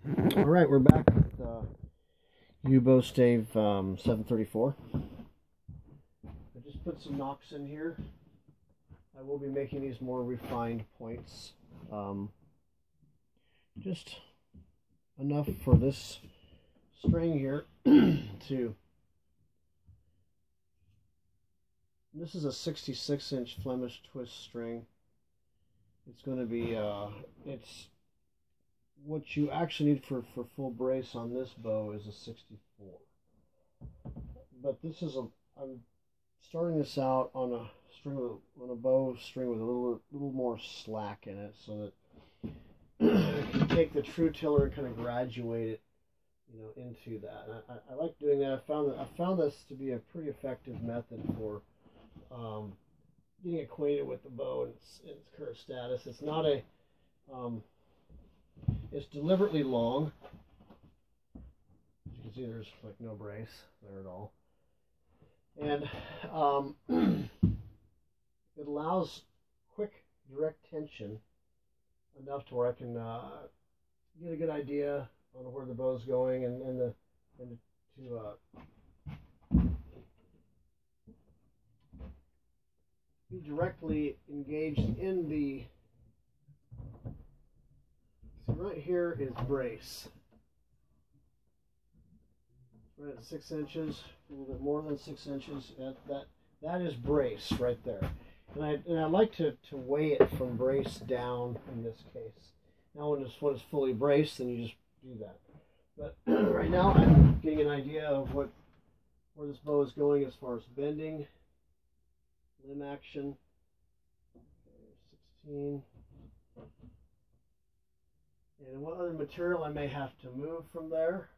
All right, we're back with bowstave 734. I just put some knocks in here. I will be making these more refined points. Just enough for this string here to... This is a 66-inch Flemish twist string. It's going to be, it's what you actually need for full brace on this bow is a 64. But this is I'm starting this out on a string on a bow string with a little more slack in it, so that I can take the true tiller and kind of graduate it, into that. And I like doing that. I found this to be a pretty effective method for getting acquainted with the bow and its current status. It's not a it's deliberately long. As you can see, there's like no brace there at all. And it allows quick, direct tension enough to where I can get a good idea on where the bow's going and to be directly engaged in the... So right here is brace. Right at 6 inches, a little bit more than 6 inches. That is brace right there. And I like to weigh it from brace down in this case. Now when it's fully braced, then you just do that. But right now I'm getting an idea of where this bow is going as far as bending, limb action. Okay, 16. And what other material I may have to move from there.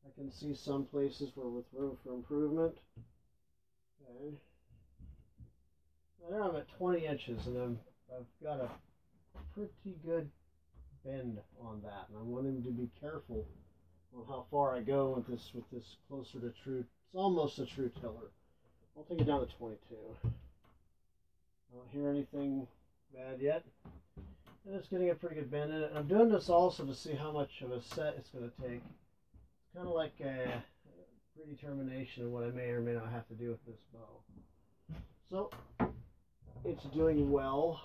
I can see some places with room for improvement. Okay. Now there I'm at 20 inches, and I've got a pretty good bend on that, and I'm wanting to be careful on how far I go with this closer to true. It's almost a true tiller. I'll take it down to 22. I don't hear anything bad yet. And it's getting a pretty good bend in it. And I'm doing this also to see how much of a set it's going to take. It's kind of like a predetermination of what I may or may not have to do with this bow. So it's doing well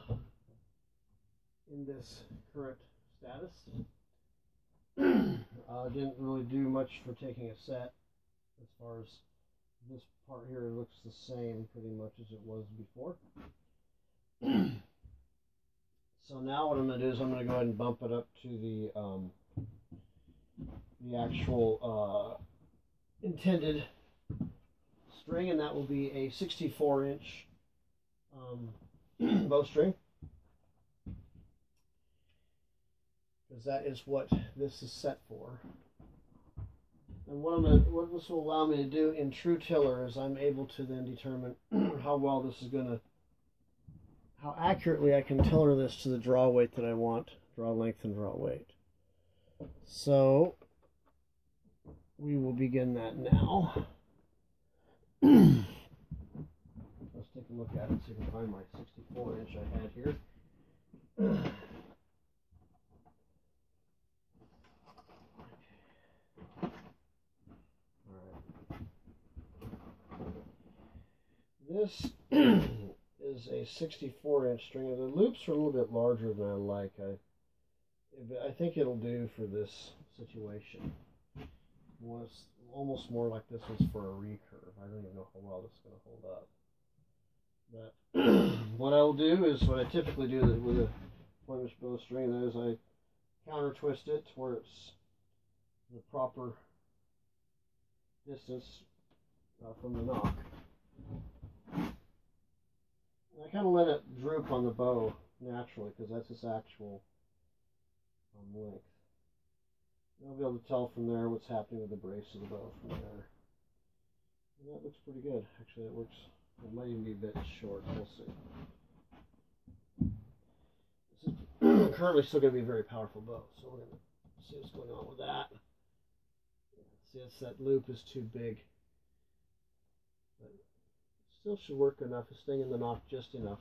in this current status. Didn't really do much for taking a set. As far as this part here, it looks the same pretty much as it was before. So now what I'm going to do is I'm going to go ahead and bump it up to the actual intended string, and that will be a 64-inch bowstring, because that is what this is set for. And what this will allow me to do in true tiller is I'm able to then determine how well this is going to, how accurately I can tiller this to the draw weight that I want, draw length and draw weight. So we will begin that now. Let's take a look at it so you can find my 64-inch I had here. This is a 64-inch string. The loops are a little bit larger than I like. I think it'll do for this situation. It's almost more like this was for a recurve. I don't even know how well this is going to hold up. But what I'll do is what I typically do with a Flemish bowstring, that is I counter twist it to where it's the proper distance from the knock. And I kind of let it droop on the bow naturally, because that's its actual length. And I'll be able to tell from there what's happening with the brace of the bow from there. And that looks pretty good. Actually, it works. It might even be a bit short. We'll see. This is currently still going to be a very powerful bow, so we're going to see what's going on with that. See, that loop is too big. But still should work enough. It's staying in the knock just enough.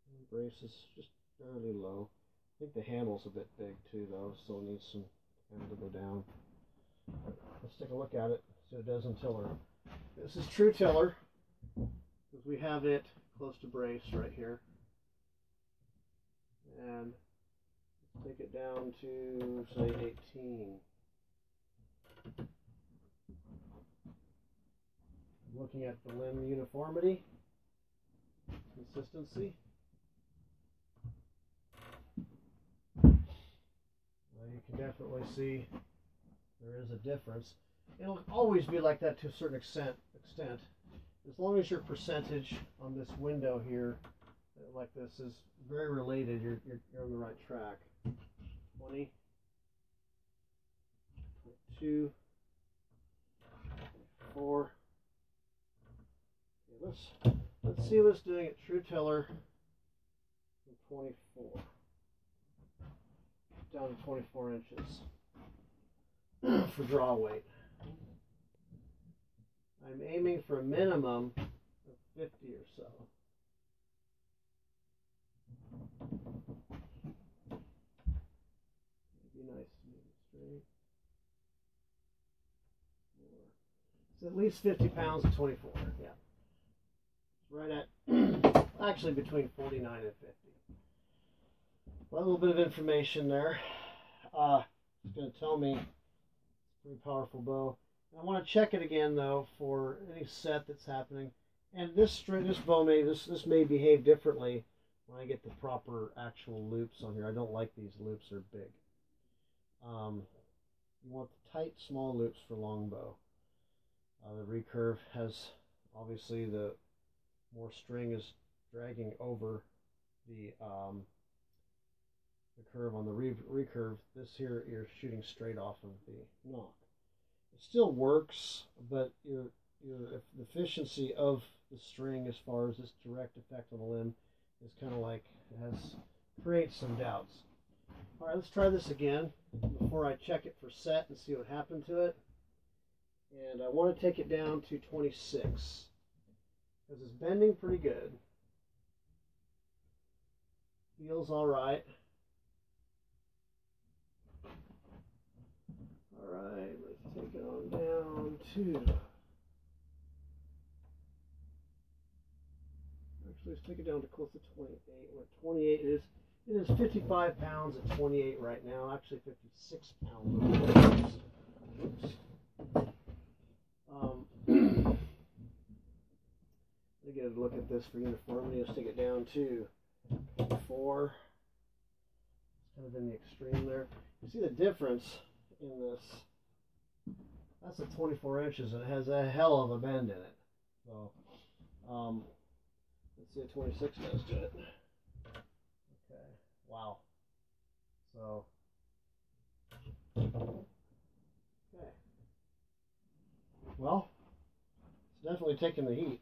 And brace is just fairly low. I think the handle's a bit big too, though. Still needs some handle to go down. Let's take a look at it. See what it does in tiller. This is true tiller because we have it close to brace right here. And let's take it down to say 18. Looking at the limb uniformity, consistency. You can definitely see there is a difference. It'll always be like that to a certain extent. As long as your percentage on this window here, like this, is very related, you're on the right track. 20, 22, 4. Okay, let's see what's doing at true tiller. 24. Down to 24 inches for draw weight. I'm aiming for a minimum of 50 or so. It'd be nice to make it straight. It's at least 50 pounds at 24. Yeah. It's right at actually between 49 and 50. Well, a little bit of information there. It's going to tell me it's a pretty powerful bow. And I want to check it again though for any set that's happening. And this bow this may behave differently when I get the proper actual loops on here. I don't like these loops; they're big. You want the tight, small loops for longbow. The recurve has obviously the more string is dragging over the curve on the recurve. This here you're shooting straight off of the knock. It still works, but the efficiency of the string as far as this direct effect on the limb is kind of like creates some doubts. All right, let's try this again before I check it for set and see what happened to it. And I want to take it down to 26 because it's bending pretty good. Feels all right. All right, let's take it on down to, actually let's take it down to close to 28. We're at 28. It is 55 pounds at 28 right now, actually 56 pounds. Oops. Let me get a look at this for uniformity. Let's take it down to 4. It's kind of in the extreme there. You see the difference in this. That's a 24 inches and it has a hell of a bend in it. So let's see what 26 does to it. Okay, wow. So okay, well, it's definitely taking the heat.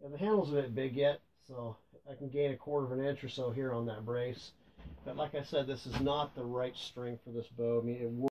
Yeah, the handle's a bit big yet, so I can gain a 1/4 inch or so here on that brace. But like I said, this is not the right string for this bow. I mean, it